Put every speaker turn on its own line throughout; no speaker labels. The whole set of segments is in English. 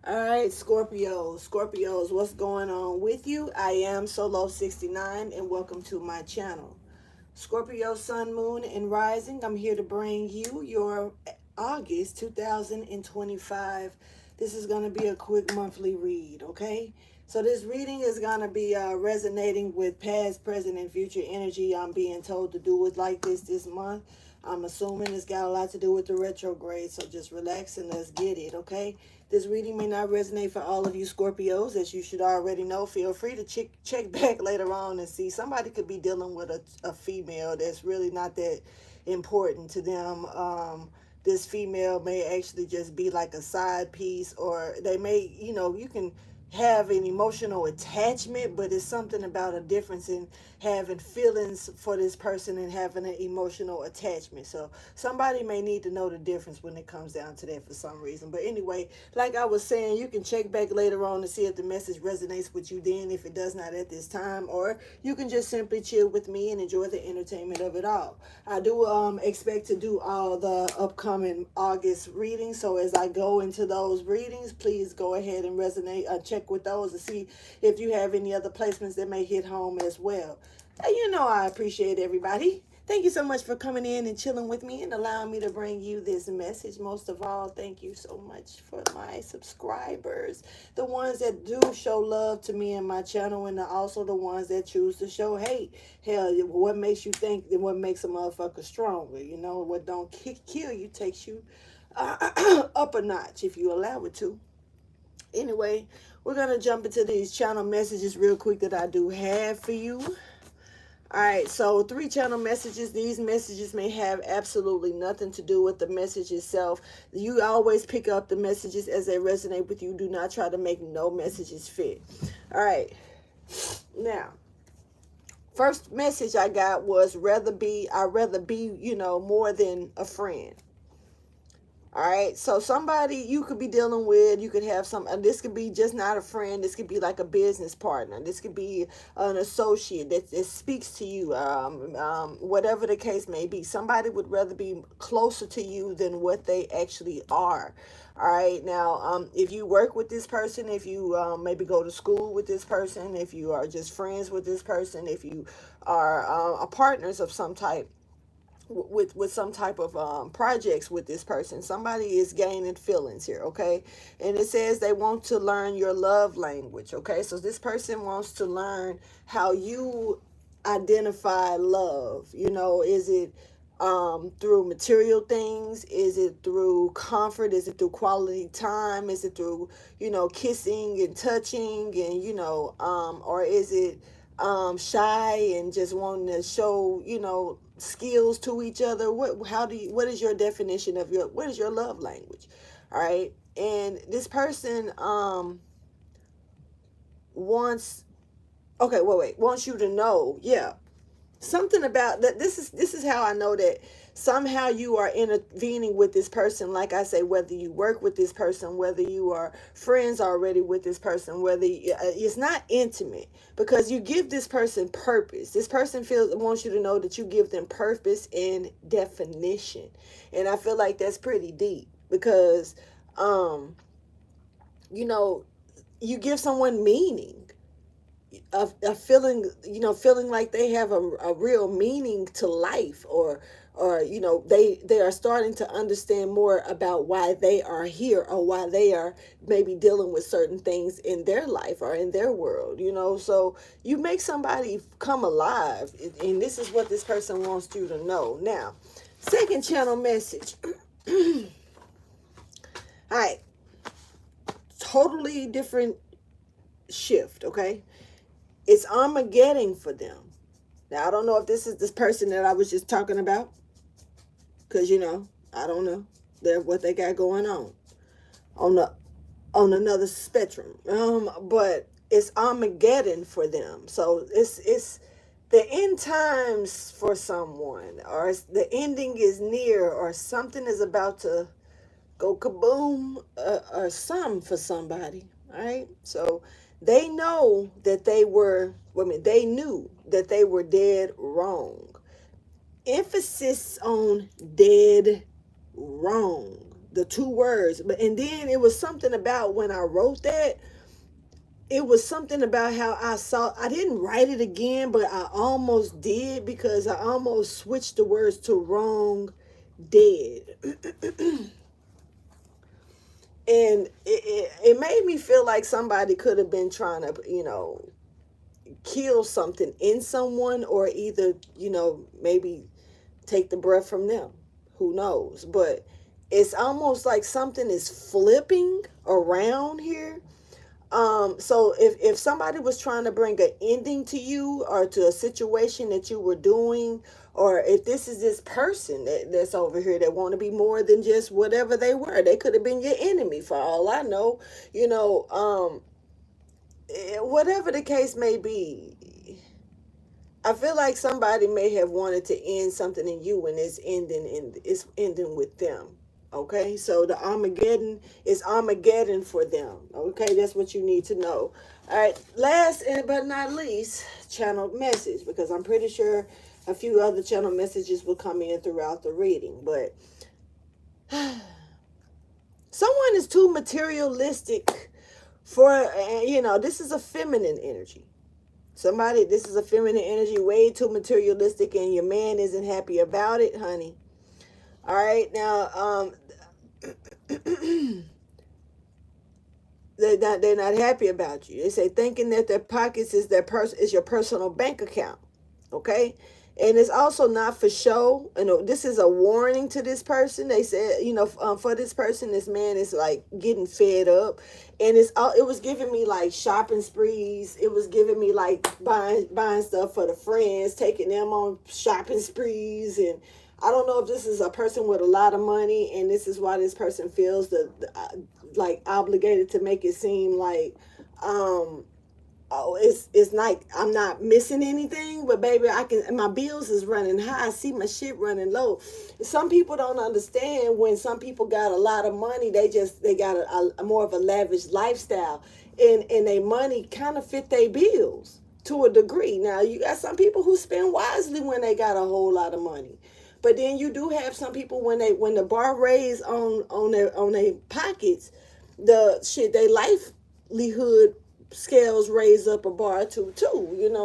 All right, Scorpios, what's going on with you? I am Solo69 and welcome to my channel. Scorpio, Sun, Moon, and Rising. I'm here to bring you your August 2025. This is going to be a quick monthly read, okay? So this reading is going to be resonating with past, present, and future energy. I'm being told to do it like this month. I'm assuming it's got a lot to do with the retrograde, so just relax and let's get it, okay? This reading may not resonate for all of you Scorpios, as you should already know. Feel free to check back later on and see. Somebody could be dealing with a female that's really not that important to them. This female may actually just be like a side piece, or they may, you can have an emotional attachment, but it's something about a difference in having feelings for this person and having an emotional attachment. So somebody may need to know the difference when it comes down to that for some reason. But anyway, like I was saying, you can check back later on to see if the message resonates with you then, if it does not at this time, or you can just simply chill with me and enjoy the entertainment of it all. I do expect to do all the upcoming August readings, so as I go into those readings, please go ahead and resonate, check with those to see if you have any other placements that may hit home as well. You know I appreciate everybody. Thank you so much for coming in and chilling with me and allowing me to bring you this message. Most of all, thank you so much for my subscribers, the ones that do show love to me and my channel, and also the ones that choose to show hate. Hell, what makes you think and what makes a motherfucker stronger? You know, what don't kill you takes you up a notch if you allow it to. Anyway, we're going to jump into these channel messages real quick that I do have for you. All right, so 3 channel messages. These messages may have absolutely nothing to do with the message itself. You always pick up the messages as they resonate with you. Do not try to make no messages fit. All right, now, first message I got was I'd rather be, more than a friend. All right, so somebody you could be dealing with, you could have this could be just not a friend, this could be like a business partner, this could be an associate that speaks to you, whatever the case may be. Somebody would rather be closer to you than what they actually are. All right, now, if you work with this person, if you maybe go to school with this person, if you are just friends with this person, if you are partners of some type, with some type of projects with this person, somebody is gaining feelings here, okay? And it says they want to learn your love language, okay? So this person wants to learn how you identify love. Is it through material things? Is it through comfort? Is it through quality time? Is it through kissing and touching, and or is it shy and just wanting to show skills to each other? What is your definition of what is your love language? All right, and this person wants wants you to know, yeah, something about that. This is how I know that somehow you are intervening with this person. Like I say, whether you work with this person, whether you are friends already with this person, whether it's not intimate, because you give this person purpose. This person wants you to know that you give them purpose and definition. And I feel like that's pretty deep, because you know you give someone meaning, a feeling, feeling like they have a real meaning to life, or they are starting to understand more about why they are here, or why they are maybe dealing with certain things in their life or in their world. So you make somebody come alive, and this is what this person wants you to know. Now, second channel message. All right, totally different shift, okay? It's Armageddon for them. Now, I don't know if this is this person that I was just talking about, because I don't know what they got going on another spectrum. But it's Armageddon for them. So it's the end times for someone, or the ending is near, or something is about to go kaboom, or some for somebody. All right, so they know that they knew that they were dead wrong. Emphasis on dead wrong. the two words. But and then it was something about when I wrote that, it was something about how I didn't write it again, but I almost did, because I almost switched the words to wrong, dead. And it made me feel like somebody could have been trying to, kill something in someone, or either, maybe take the breath from them. Who knows? But it's almost like something is flipping around here. So if somebody was trying to bring an ending to you, or to a situation that you were doing, or if this is this person that's over here that want to be more than just whatever they were, they could have been your enemy for all I know, whatever the case may be. I feel like somebody may have wanted to end something in you, and it's ending with them. Okay, so the Armageddon is Armageddon for them. Okay, that's what you need to know. All right, last but not least, channeled message, because I'm pretty sure a few other channel messages will come in throughout the reading. But someone is too materialistic for, this is a feminine energy. This is a feminine energy, way too materialistic, and your man isn't happy about it, honey. All right, now, they're not happy about you. They say thinking that their pockets is your personal bank account. Okay, and it's also not for show. This is a warning to this person. They said, for this person, this man is like getting fed up, and it was giving me like shopping sprees. It was giving me like buying stuff for the friends, taking them on shopping sprees. And I don't know if this is a person with a lot of money, and this is why this person feels like obligated to make it seem like, it's like I'm not missing anything, but baby, my bills is running high. I see my shit running low. Some people don't understand, when some people got a lot of money, they got a more of a lavish lifestyle, and their money kind of fit their bills to a degree. Now you got some people who spend wisely when they got a whole lot of money. But then you do have some people, when the bar raise on their pockets, their livelihood scales raise up a bar too.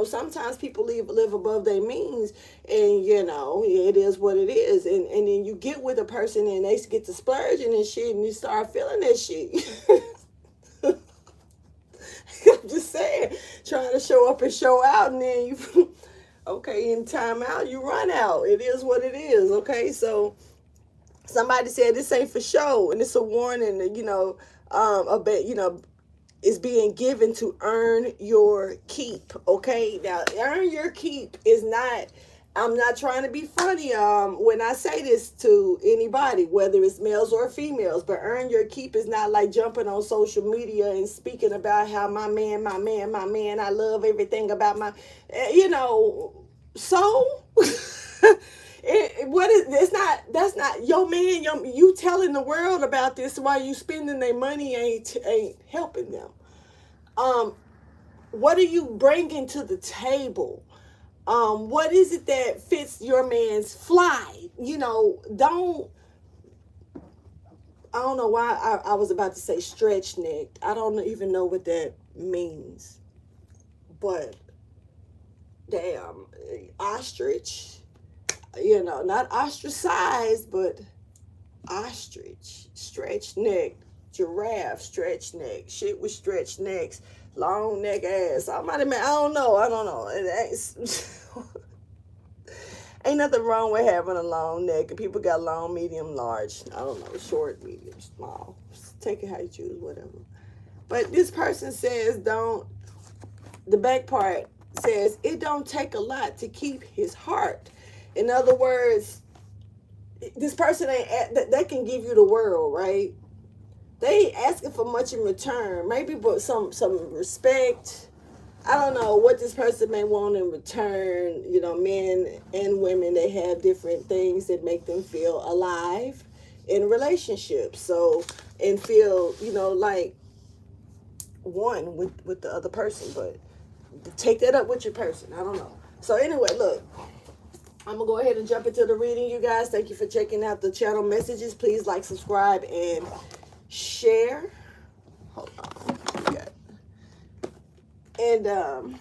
Sometimes people live above their means, and it is what it is. And then you get with a person, and they get to splurging and shit, and you start feeling that shit. I'm just saying, trying to show up and show out, and then you okay, in time out, you run out. It is what it is. Okay, so somebody said this ain't for show, and it's a warning that a bit is being given to earn your keep. Okay, now earn your keep is not. I'm not trying to be funny when I say this to anybody, whether it's males or females, but earn your keep is not like jumping on social media and speaking about how my man, I love everything about my, so that's not your man. You telling the world about this while you spending their money ain't helping them. What are you bringing to the table? What is it that fits your man's fly? I don't know why I was about to say stretch necked. I don't even know what that means. But damn, ostrich, not ostracized, but ostrich, stretch neck, giraffe, stretch neck, shit with stretch necks, long neck ass. I don't know. Ain't nothing wrong with having a long neck. People got long, medium, large. I don't know, short, medium, small. Take it how you choose, whatever. But this person says the back part says, it don't take a lot to keep his heart. In other words, this person they can give you the world, right? They ain't asking for much in return. Maybe but some respect. I don't know what this person may want in return. Men and women, they have different things that make them feel alive in relationships. So, and feel, like one with the other person. But take that up with your person. I don't know. So anyway, look, I'm going to go ahead and jump into the reading, you guys. Thank you for checking out the channel messages. Please like, subscribe, and share. Hold on. And I'm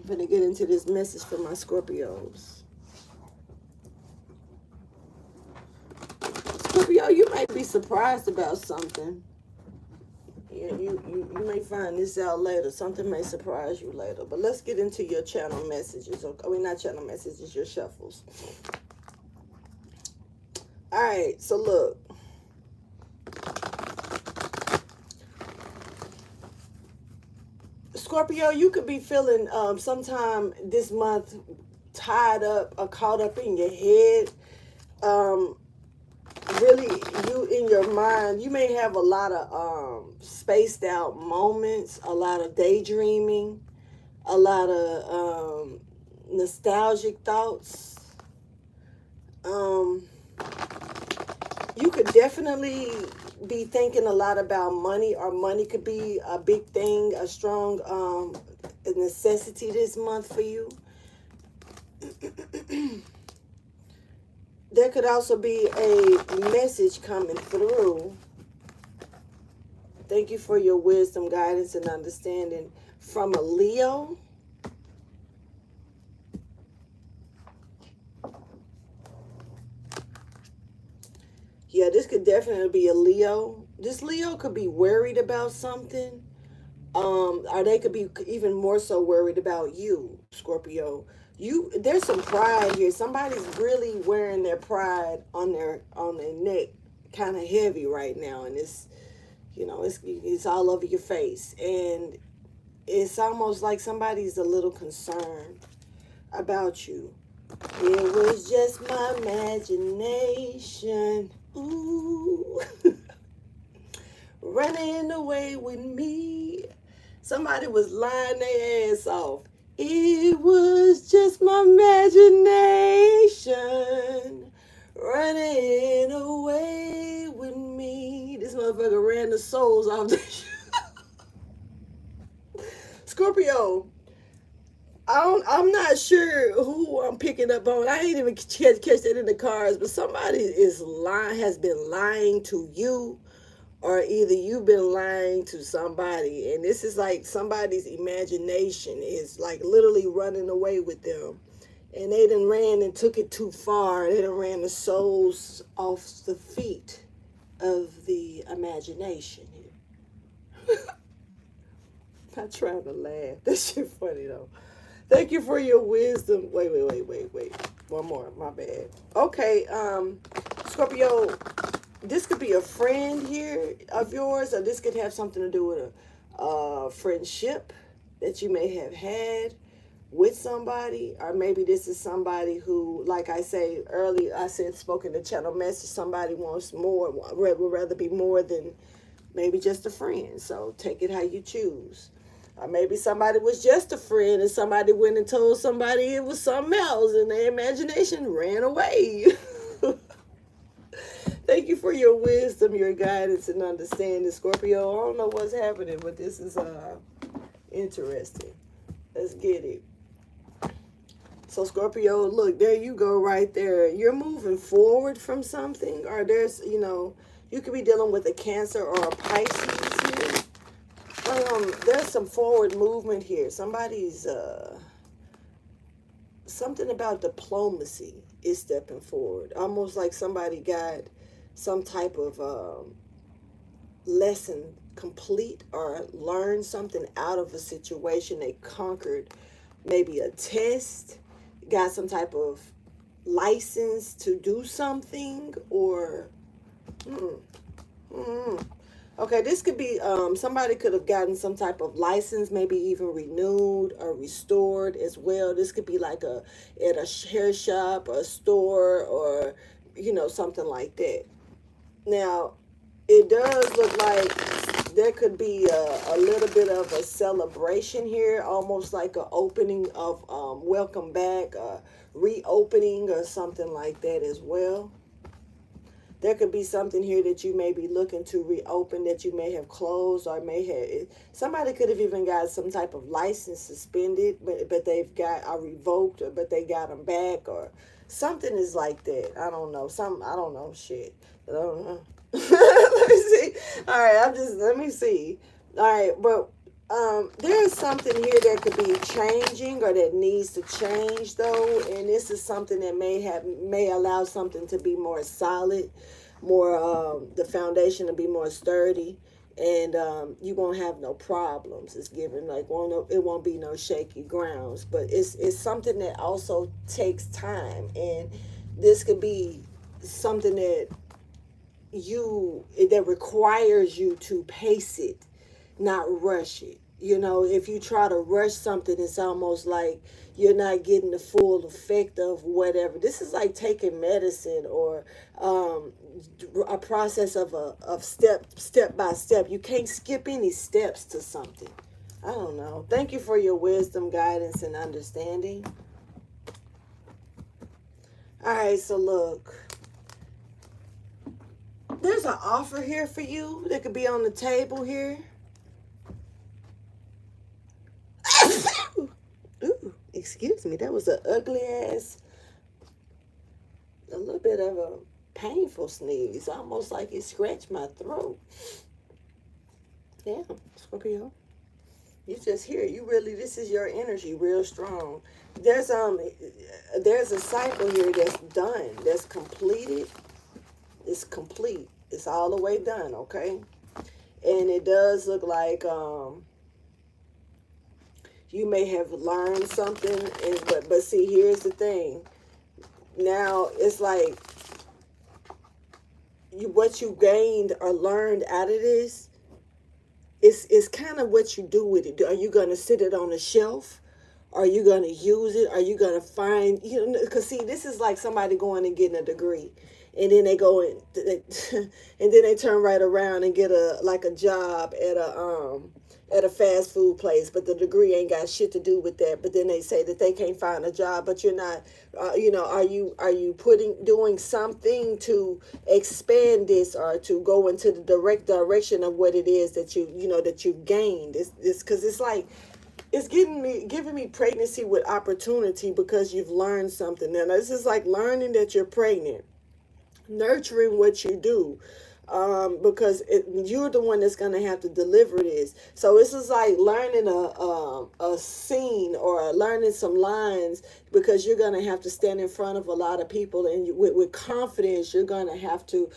going to get into this message for my Scorpios. Scorpio, you might be surprised about something. You may find this out later. Something may surprise you later. But let's get into your channel messages. Okay? I mean, not channel messages, your shuffles. All right, so look. Scorpio, you could be feeling sometime this month tied up or caught up in your head. Really, you in your mind, you may have a lot of spaced out moments, a lot of daydreaming, a lot of nostalgic thoughts. You could definitely be thinking a lot about money, or money could be a big thing, a strong necessity this month for you. There could also be a message coming through. Thank you for your wisdom, guidance, and understanding from a Leo. Yeah, this could definitely be a Leo. This Leo could be worried about something. Or they could be even more so worried about you, Scorpio. There's some pride here. Somebody's really wearing their pride on their neck, kind of heavy right now, and it's, you know, it's all over your face, and it's almost like somebody's a little concerned about you. It was just my imagination, ooh, running away with me. Somebody was lying their ass off. It was just my imagination running away with me. This motherfucker ran the souls off the Scorpio, I'm not sure who I'm picking up on. I ain't even catch that in the cards, but somebody has been lying to you, or either you've been lying to somebody, and this is like somebody's imagination is like literally running away with them, and they done ran and took it too far. They done ran the souls off the feet of the imagination here. Not trying to laugh. That shit funny though. Thank you for your wisdom. Wait. One more. My bad. Okay, Scorpio, this could be a friend here of yours, or this could have something to do with a friendship that you may have had with somebody, or maybe this is somebody who, like I say earlier, I said spoke in the channel message, somebody wants more, would rather be more than maybe just a friend. So take it how you choose. Or maybe somebody was just a friend and somebody went and told somebody it was something else and their imagination ran away. Thank you for your wisdom, your guidance, and understanding, Scorpio. I don't know what's happening, but this is interesting. Let's get it. So, Scorpio, look, there you go right there. You're moving forward from something, or there's, you know, you could be dealing with a Cancer or a Pisces here. There's some forward movement here. Somebody's, something about diplomacy is stepping forward. Almost like somebody got some type of lesson complete or learned something out of a situation. They conquered maybe a test, got some type of license to do something, or okay, this could be somebody could have gotten some type of license, maybe even renewed or restored as well. This could be like at a hair shop, a store, or, you know, something like that. Now, it does look like there could be a little bit of a celebration here, almost like an opening of welcome back, reopening or something like that as well. there could be something here that you may be looking to reopen that you may have closed, or may have, somebody could have even got some type of license suspended, but they've got revoked, but they got them back, or something is like that. I don't know. I don't know. Shit. I don't know. Let me see. All right, let me see. All right, but there's something here that could be changing, or that needs to change though, and this is something that may allow something to be more solid, more the foundation to be more sturdy, and you won't have no problems. It's given like it won't be no shaky grounds, but it's something that also takes time, and this could be something that requires you to pace it, not rush it. You know, if you try to rush something, it's almost like you're not getting the full effect of whatever. This is like taking medicine, or a process of step by step. You can't skip any steps to something. I don't know. Thank you for your wisdom, guidance, and understanding. All right, so look. There's an offer here for you that could be on the table here. Ooh, excuse me. That was an ugly ass, a little bit of a painful sneeze. Almost like it scratched my throat. Damn, Scorpio. You just here. You really, this is your energy real strong. There's a cycle here that's done, that's completed. It's complete. It's all the way done, okay? And it does look like you may have learned something, but see, here's the thing. Now it's like what you gained or learned out of this is kind of what you do with it. Are you gonna sit it on a shelf? Are you gonna use it? Are you gonna find, because see, this is like somebody going and getting a degree, and then they go and and then they turn right around and get a job at a fast food place, but the degree ain't got shit to do with that. But then they say that they can't find a job, but you're not, are you doing something to expand this, or to go into the direct direction of what it is that that you've gained? It's because it's like, it's giving me pregnancy with opportunity, because you've learned something. Now this is like learning that you're pregnant, nurturing what you do, because you're the one that's going to have to deliver this. So this is like learning a scene, or learning some lines, because you're going to have to stand in front of a lot of people, and with confidence you're going to have to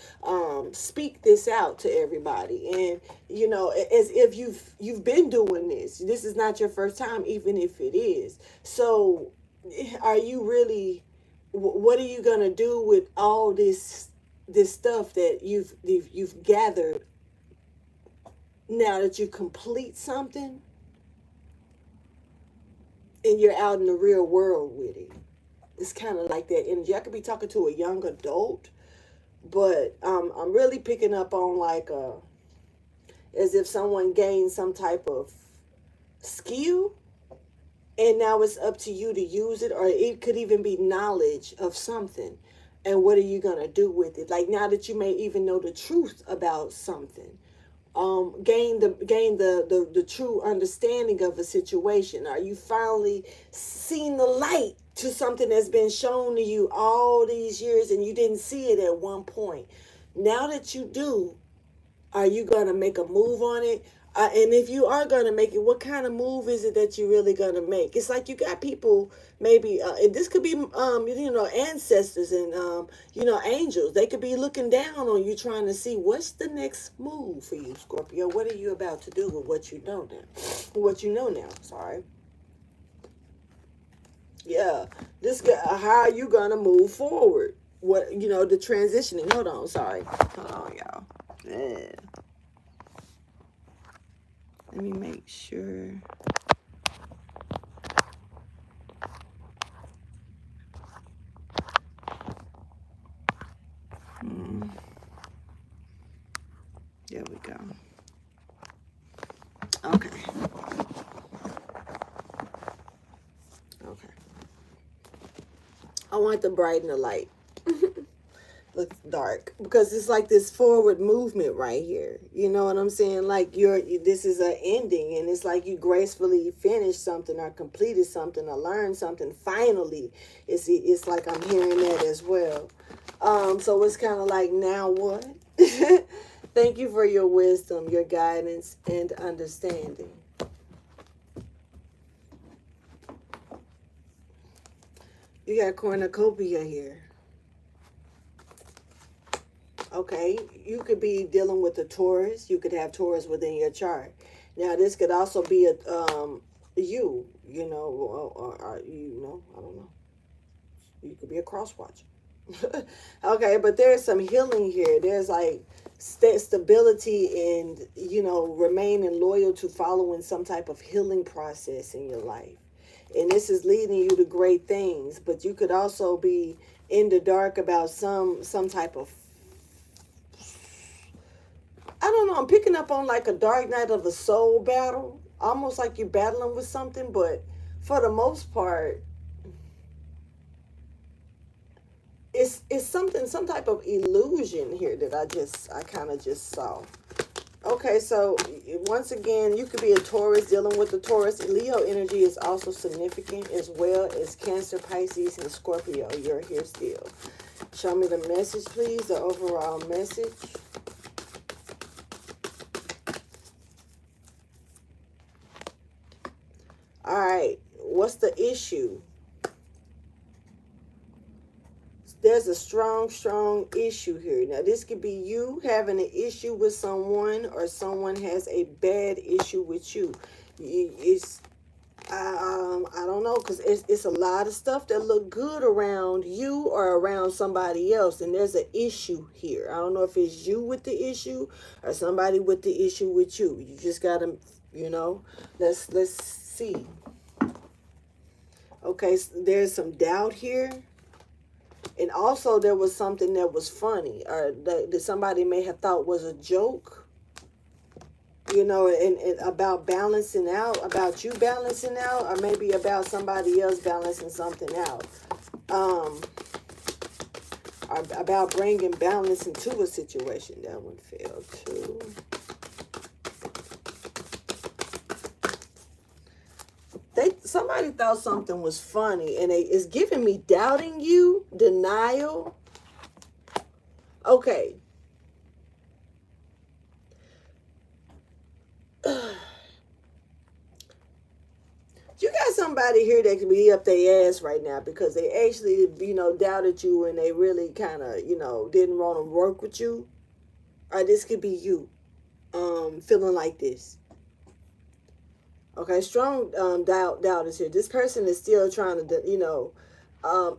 speak this out to everybody. And as if you've been doing this is not your first time, even if it is. So are you really, what are you going to do with all this stuff that you've gathered now that you complete something and you're out in the real world with it? It's kind of like that energy. I could be talking to a young adult, but I'm really picking up on like as if someone gained some type of skill, and now it's up to you to use it, or it could even be knowledge of something. And what are you going to do with it? Like, now that you may even know the truth about something, gain the true understanding of a situation. Are you finally seeing the light to something that's been shown to you all these years and you didn't see it at one point? Now that you do, are you going to make a move on it? And if you are going to make it, what kind of move is it that you're really going to make? It's like you got people, maybe, and this could be, ancestors and, angels. They could be looking down on you, trying to see what's the next move for you, Scorpio. What are you about to do with what you know now? Sorry. Yeah. How are you going to move forward? What, the transitioning. Hold on, sorry. Hold on, y'all. Yeah. Let me make sure. There we go. Okay. I want to brighten the light. looks dark because it's like this forward movement right here. You know what I'm saying? Like this is an ending, and it's like you gracefully finished something or completed something or learned something. Finally, it's like I'm hearing that as well. So it's kind of like, now what? Thank you for your wisdom, your guidance, and understanding. You got cornucopia here. Okay, you could be dealing with a Taurus. You could have Taurus within your chart. Now, this could also be a you know, or you know, I don't know. You could be a cross watcher. Okay, but there's some healing here. There's like stability and, you know, remaining loyal to following some type of healing process in your life. And this is leading you to great things, but you could also be in the dark about some type of, I don't know, I'm picking up on like a dark night of the soul battle, almost like you're battling with something, but for the most part, it's something, some type of illusion here that I kind of just saw. Okay, so once again, you could be a Taurus dealing with the Taurus. Leo energy is also significant, as well as Cancer, Pisces, and Scorpio. You're here still. Show me the message, please, the overall message. All right, what's the issue? There's a strong issue here. Now, this could be you having an issue with someone, or someone has a bad issue with you. It's, I don't know, because it's a lot of stuff that look good around you or around somebody else, and there's an issue here. I don't know if it's you with the issue or somebody with the issue with you. You just gotta, you know, let's see. Okay, so there's some doubt here. And also there was something that was funny, or that somebody may have thought was a joke, you know, and about balancing out, about you balancing out, or maybe about somebody else balancing something out. Or about bringing balance into a situation. That one failed too. Somebody thought something was funny, and it's giving me doubting you, denial. Okay. You got somebody here that can be up their ass right now because they actually, you know, doubted you, and they really kind of, you know, didn't want to work with you. Or this could be you feeling like this. Okay, strong doubt is here. This person is still trying to, you know,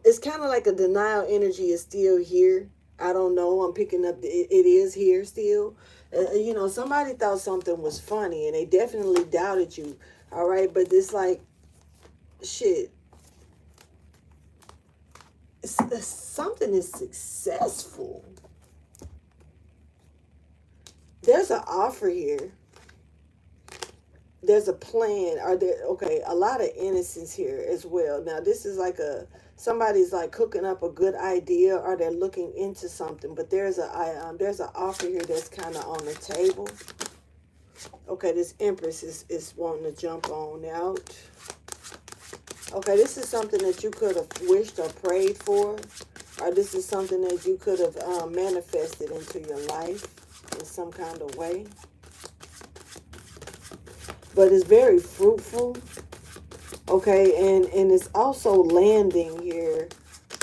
it's kind of like a denial energy is still here. I don't know. I'm picking up, it is here still. You know, somebody thought something was funny, and they definitely doubted you. All right, but it's like, shit. Something is successful. There's an offer here. There's a plan, or there, okay, a lot of innocence here as well. Now, this is like somebody's like cooking up a good idea, or they're looking into something, but there's an offer here that's kind of on the table. Okay, this Empress is wanting to jump on out. Okay, this is something that you could have wished or prayed for, or this is something that you could have manifested into your life in some kind of way. But it's very fruitful. Okay, and it's also landing here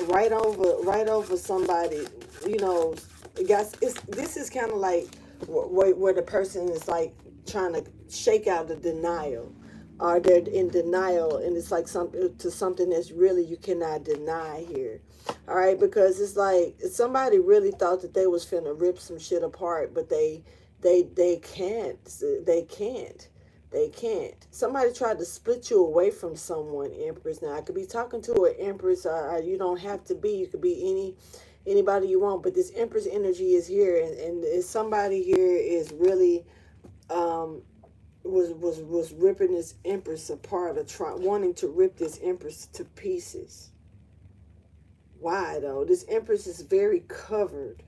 right over somebody. You know, guys, this is kind of like where the person is like trying to shake out the denial, or they're in denial, and it's like something that's really you cannot deny here. All right, because it's like somebody really thought that they was finna rip some shit apart, but they can't. They can't. Somebody tried to split you away from someone, Empress. Now, I could be talking to an Empress, or you don't have to be. You could be anybody you want. But this Empress energy is here, and somebody here is really was ripping this Empress apart, or wanting to rip this Empress to pieces. Why though? This Empress is very covered.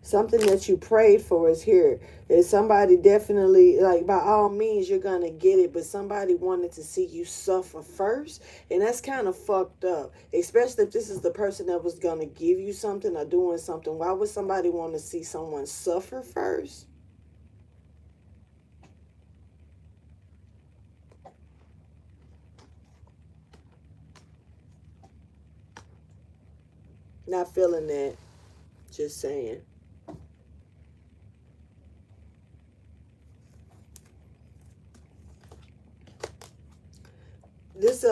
Something that you prayed for is here. Is somebody definitely, like, by all means you're gonna get it, but somebody wanted to see you suffer first, and that's kind of fucked up. Especially if this is the person that was gonna give you something or doing something. Why would somebody want to see someone suffer first? Not feeling that. Just saying. This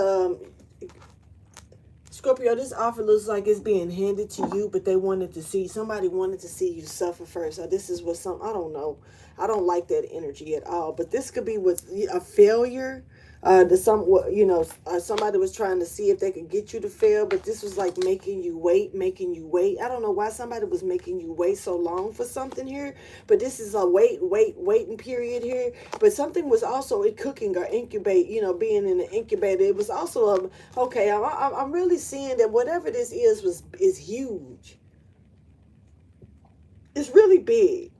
Scorpio, this offer looks like it's being handed to you, but somebody wanted to see you suffer first. Or this is what I don't know. I don't like that energy at all. But this could be with a failure. Somebody was trying to see if they could get you to fail, but this was like making you wait. I don't know why somebody was making you wait so long for something here, but this is a waiting period here. But something was also cooking or incubate, being in the incubator. It was also okay. I'm really seeing that whatever this is huge. It's really big.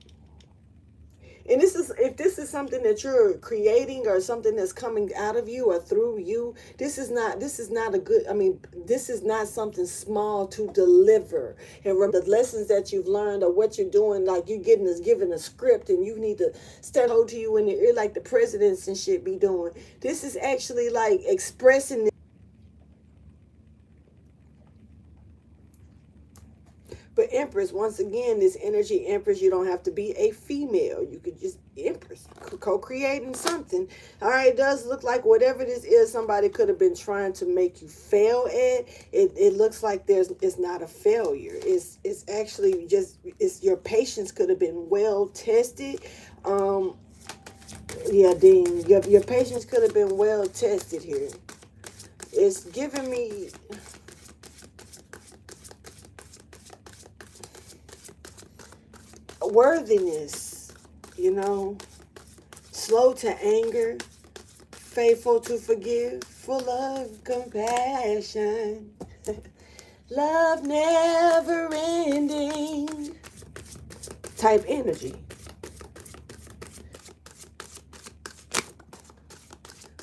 And if this is something that you're creating or something that's coming out of you or through you, this is not this is not something small to deliver. And remember the lessons that you've learned or what you're doing, like you're given a script and you need to stand hold to you in the ear like the presidents and shit be doing. This is actually like expressing. But Empress, once again, this energy Empress, you don't have to be a female. You could just Empress, co-creating something. All right, it does look like whatever this is, somebody could have been trying to make you fail at. It looks like it's not a failure. It's actually your patience could have been well tested. Yeah, Dean, your patience could have been well tested here. It's giving me. Worthiness, slow to anger, faithful to forgive, full of compassion, love never ending type energy.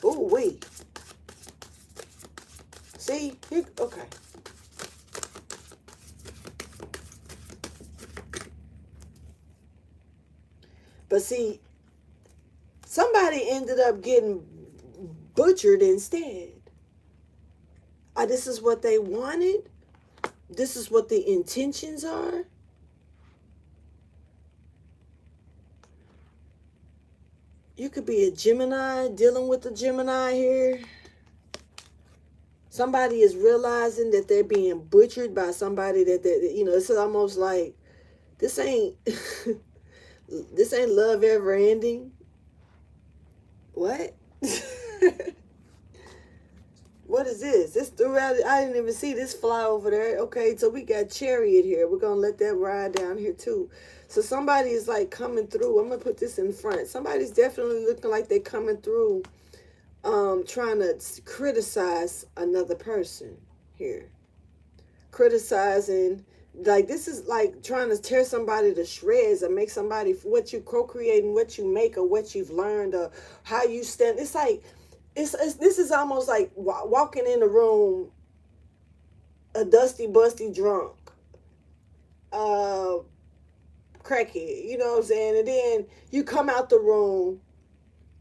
Oh, wait. See? Okay. But see, somebody ended up getting butchered instead. This is what they wanted. This is what the intentions are. You could be a Gemini, dealing with a Gemini here. Somebody is realizing that they're being butchered by somebody that it's almost like this ain't this ain't love ever ending. What? What is this? This throughout. I didn't even see this fly over there. Okay, so we got Chariot here. We're gonna let that ride down here too. So somebody is like coming through. I'm gonna put this in front. Somebody's definitely looking like they're coming through, trying to criticize another person here. Criticizing. Like this is like trying to tear somebody to shreds or make somebody, what you co-creating, what you make or what you've learned or how you stand. It's like this is almost like walking in the room a dusty busty drunk crackhead, you know what I'm saying, and then you come out the room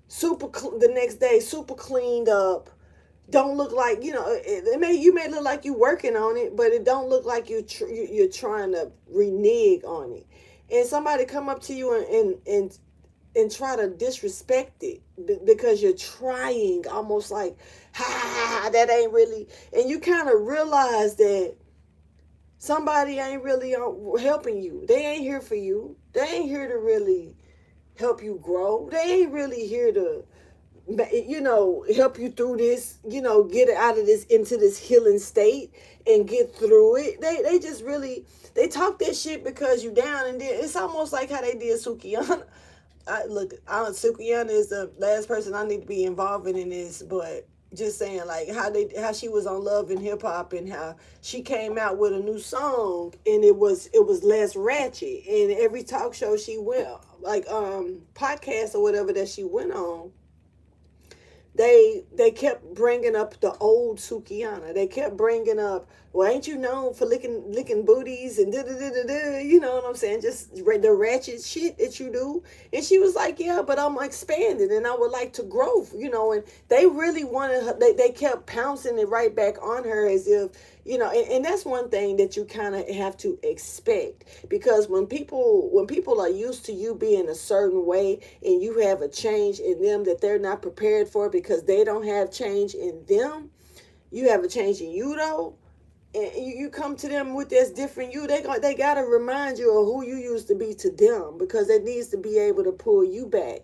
the next day super cleaned up. Don't look like, you may look like you working on it, but it don't look like you're trying to renege on it. And somebody come up to you and try to disrespect it because you're trying, almost like, that ain't really. And you kind of realize that somebody ain't really helping you. They ain't here for you. They ain't here to really help you grow. They ain't really here to help you through this, get it out of this, into this healing state and get through it. They just really, they talk that shit because you down, and then it's almost like how they did Sukiyana. Sukiyana is the last person I need to be involved in this, but Just saying, like how she was on Love and Hip Hop, and how she came out with a new song, and it was less ratchet. And every talk show she went, like podcast or whatever that she went on, they kept bringing up the old Sukiana. They kept bringing up, well, ain't you known for licking booties and da da da da da? You know what I'm saying? Just the ratchet shit that you do. And she was like, yeah, but I'm expanding and I would like to grow. And they really wanted her. They kept pouncing it right back on her as if, and that's one thing that you kind of have to expect, because when people are used to you being a certain way and you have a change in them that they're not prepared for because they don't have change in them, you have a change in you though, and you come to them with this different you, they got to remind you of who you used to be to them, because it needs to be able to pull you back,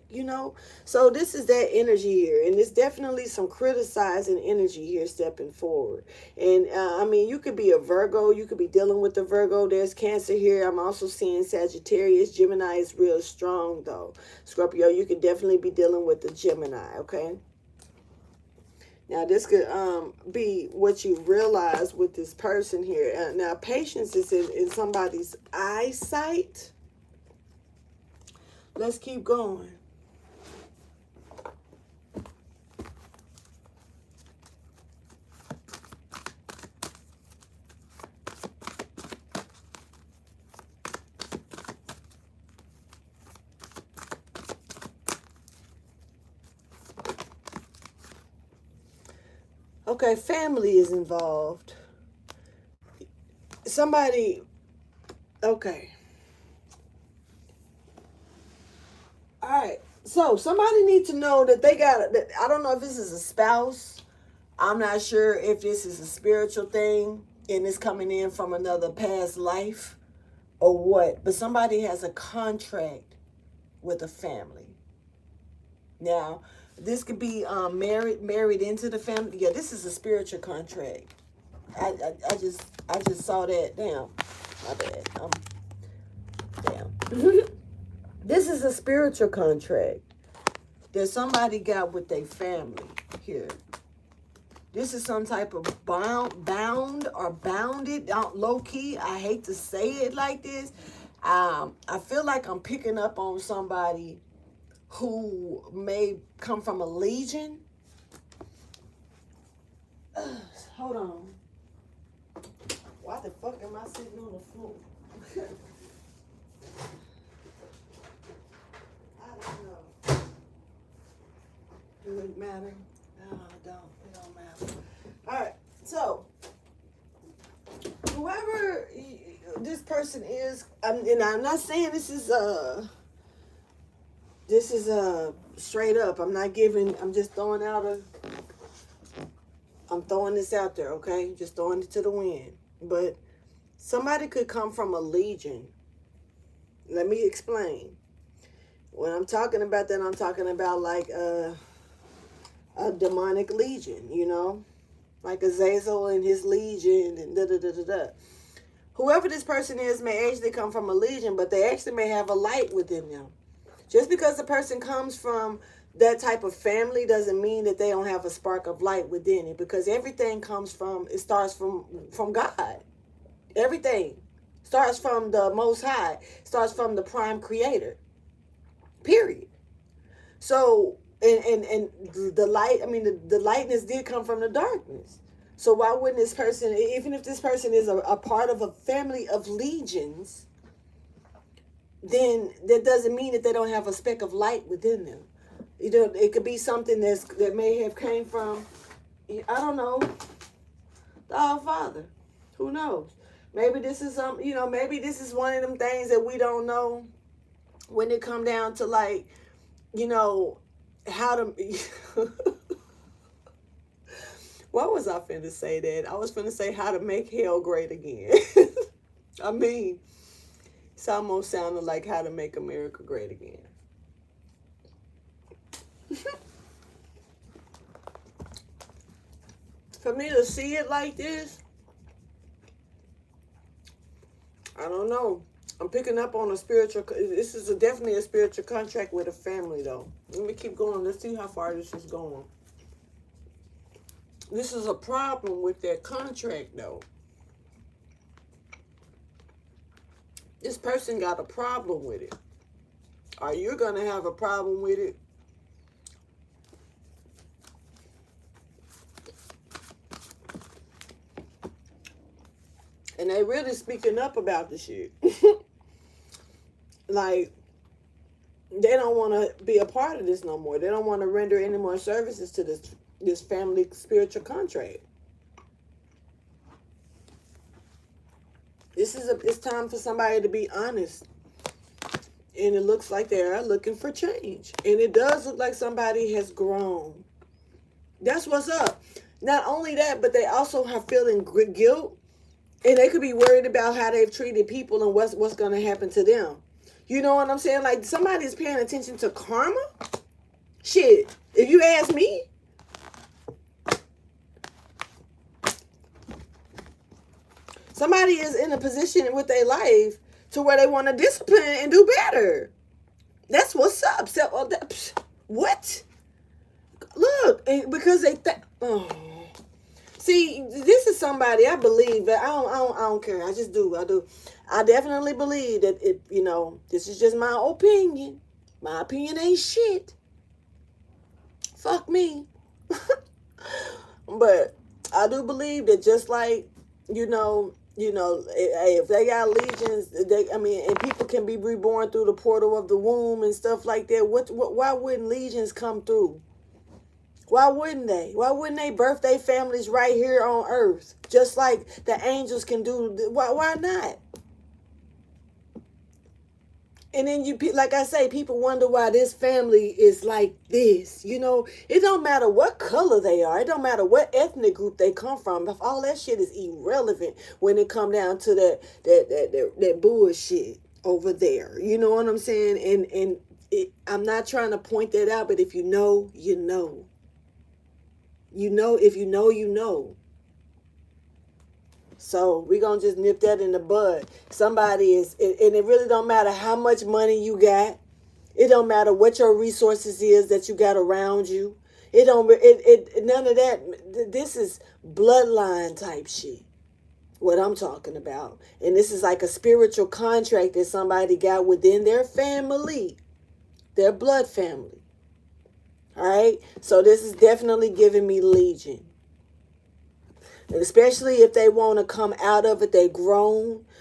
So this is that energy here, and there's definitely some criticizing energy here stepping forward. And you could be a Virgo, you could be dealing with the Virgo. There's Cancer here. I'm also seeing Sagittarius. Gemini is real strong though. Scorpio, you could definitely be dealing with the Gemini, okay? Now, this could be what you realize with this person here. Now, patience is in somebody's eyesight. Let's keep going. Okay, family is involved. Somebody, okay. All right. So somebody needs to know that I don't know if this is a spouse. I'm not sure if this is a spiritual thing and it's coming in from another past life or what. But somebody has a contract with a family. Now, this could be married into the family. Yeah, this is a spiritual contract. I just saw that. Damn, my bad. Damn. This is a spiritual contract that somebody got with their family here. This is some type of bound or bounded, low key. I hate to say it like this. I feel like I'm picking up on somebody who may come from a legion. Hold on. Why the fuck am I sitting on the floor? I don't know. Do it matter? No, it don't. It don't matter. All right. So, whoever this person is, and I'm not saying this is straight up. I'm not giving, I'm just throwing I'm throwing this out there, okay? Just throwing it to the wind. But somebody could come from a legion. Let me explain. When I'm talking about that, I'm talking about like a demonic legion, like Azazel and his legion and da-da-da-da-da. Whoever this person is may actually come from a legion, but they actually may have a light within them. Just because the person comes from that type of family doesn't mean that they don't have a spark of light within it, because everything starts from God. Everything starts from the Most High, starts from the prime creator, period. So, and the light, the lightness did come from the darkness. So why wouldn't this person, even if this person is a part of a family of legions, then that doesn't mean that they don't have a speck of light within them. It could be something that may have came from, I don't know, the Our Father. Who knows? Maybe this is maybe this is one of them things that we don't know when it come down to, like, how to. What was I finna say that? I was finna say how to make hell great again. It's almost sounding like how to make America great again. For me to see it like this, I don't know. I'm picking up on a spiritual. This is definitely a spiritual contract with a family, though. Let me keep going. Let's see how far this is going. This is a problem with that contract, though. This person got a problem with it. Or you're going to have a problem with it. And they really speaking up about the shit. Like, they don't want to be a part of this no more. They don't want to render any more services to this family spiritual contract. It's time for somebody to be honest. And it looks like they are looking for change. And it does look like somebody has grown. That's what's up. Not only that, but they also have feeling guilt. And they could be worried about how they've treated people and what's going to happen to them. You know what I'm saying? Like, somebody's paying attention to karma. Shit, if you ask me. Somebody is in a position with their life to where they want to discipline and do better. That's what's up. So, what? Look, because they oh. See, this is somebody I believe that I don't care. I just do. I definitely believe that this is just my opinion. My opinion ain't shit. Fuck me. But I do believe that just like, if they got legions, and people can be reborn through the portal of the womb and stuff like that. Why wouldn't legions come through? Why wouldn't they? Why wouldn't they birth their families right here on earth? Just like the angels can do. Why not? And then like I say, people wonder why this family is like this. It don't matter what color they are. It don't matter what ethnic group they come from. All that shit is irrelevant when it come down to that bullshit over there. You know what I'm saying? And I'm not trying to point that out, but if you know, you know. If you know, you know. So we're going to just nip that in the bud. Somebody is, and it really don't matter how much money you got. It don't matter what your resources is that you got around you. None of that. This is bloodline type shit. What I'm talking about. And this is like a spiritual contract that somebody got within their family. Their blood family. All right, so this is definitely giving me legion. And especially if they want to come out of it, they grown.